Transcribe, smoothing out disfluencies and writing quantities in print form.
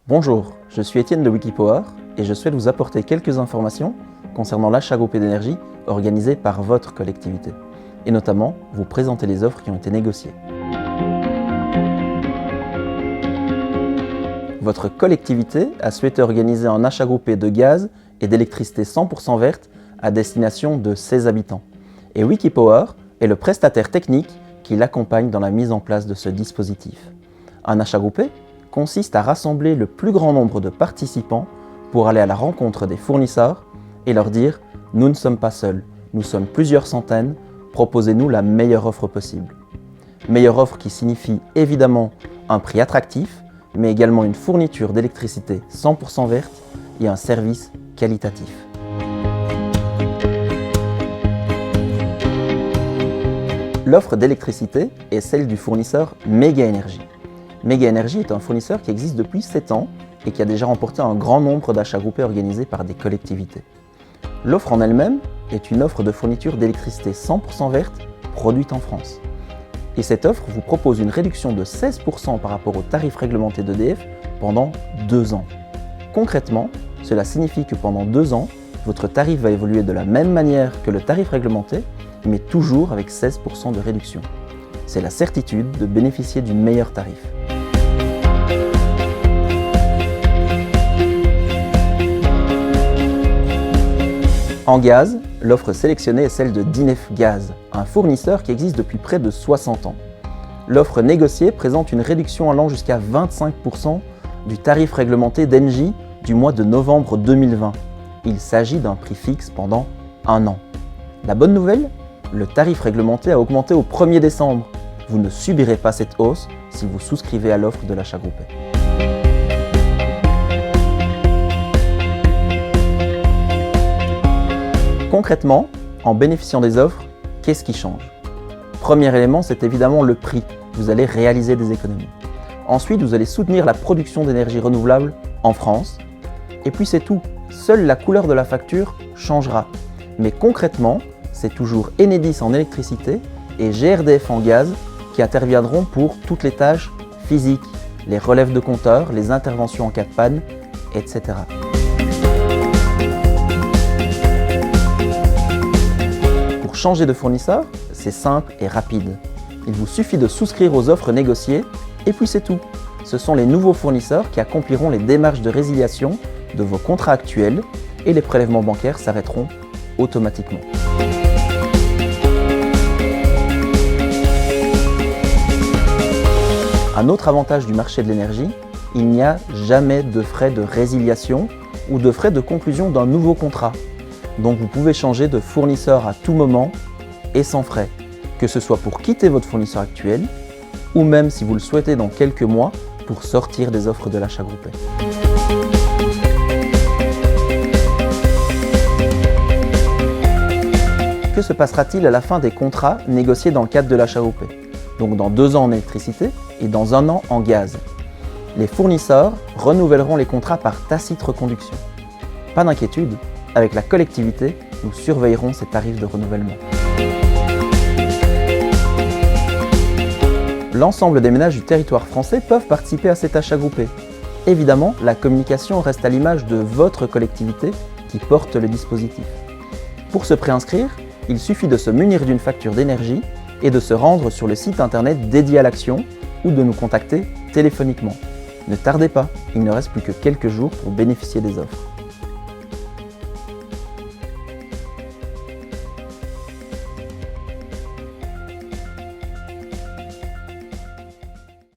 Bonjour, je suis Étienne de Wikipower et je souhaite vous apporter quelques informations concernant l'achat groupé d'énergie organisé par votre collectivité et notamment vous présenter les offres qui ont été négociées. Votre collectivité a souhaité organiser un achat groupé de gaz et d'électricité 100% verte à destination de ses habitants. Et Wikipower est le prestataire technique qui l'accompagne dans la mise en place de ce dispositif. Un achat groupé consiste à rassembler le plus grand nombre de participants pour aller à la rencontre des fournisseurs et leur dire « Nous ne sommes pas seuls, nous sommes plusieurs centaines, proposez-nous la meilleure offre possible ». Meilleure offre qui signifie évidemment un prix attractif, mais également une fourniture d'électricité 100% verte et un service qualitatif. L'offre d'électricité est celle du fournisseur Mega Energy. Mega Energy est un fournisseur qui existe depuis 7 ans et qui a déjà remporté un grand nombre d'achats groupés organisés par des collectivités. L'offre en elle-même est une offre de fourniture d'électricité 100% verte produite en France. Et cette offre vous propose une réduction de 16% par rapport au tarif réglementé d'EDF pendant 2 ans. Concrètement, cela signifie que pendant 2 ans, votre tarif va évoluer de la même manière que le tarif réglementé, mais toujours avec 16% de réduction. C'est la certitude de bénéficier d'un meilleur tarif. En gaz, l'offre sélectionnée est celle de Dinef Gaz, un fournisseur qui existe depuis près de 60 ans. L'offre négociée présente une réduction allant jusqu'à 25% du tarif réglementé d'Engie du mois de novembre 2020. Il s'agit d'un prix fixe pendant 1 an. La bonne nouvelle ? Le tarif réglementé a augmenté au 1er décembre. Vous ne subirez pas cette hausse si vous souscrivez à l'offre de l'achat groupé. Concrètement, en bénéficiant des offres, qu'est-ce qui change? Premier élément, c'est évidemment le prix. Vous allez réaliser des économies. Ensuite, vous allez soutenir la production d'énergie renouvelable en France. Et puis c'est tout. Seule la couleur de la facture changera. Mais concrètement, c'est toujours Enedis en électricité et GRDF en gaz qui interviendront pour toutes les tâches physiques, les relèves de compteurs, les interventions en cas de panne, etc. Pour changer de fournisseur, c'est simple et rapide. Il vous suffit de souscrire aux offres négociées et puis c'est tout. Ce sont les nouveaux fournisseurs qui accompliront les démarches de résiliation de vos contrats actuels et les prélèvements bancaires s'arrêteront automatiquement. Un autre avantage du marché de l'énergie, il n'y a jamais de frais de résiliation ou de frais de conclusion d'un nouveau contrat. Donc vous pouvez changer de fournisseur à tout moment et sans frais, que ce soit pour quitter votre fournisseur actuel ou même si vous le souhaitez dans quelques mois pour sortir des offres de l'achat groupé. Que se passera-t-il à la fin des contrats négociés dans le cadre de l'achat groupé? Donc dans 2 ans en électricité et dans 1 an en gaz. Les fournisseurs renouvelleront les contrats par tacite reconduction. Pas d'inquiétude, avec la collectivité, nous surveillerons ces tarifs de renouvellement. L'ensemble des ménages du territoire français peuvent participer à cet achat groupé. Évidemment, la communication reste à l'image de votre collectivité qui porte le dispositif. Pour se préinscrire, il suffit de se munir d'une facture d'énergie et de se rendre sur le site internet dédié à l'action ou de nous contacter téléphoniquement. Ne tardez pas, il ne reste plus que quelques jours pour bénéficier des offres.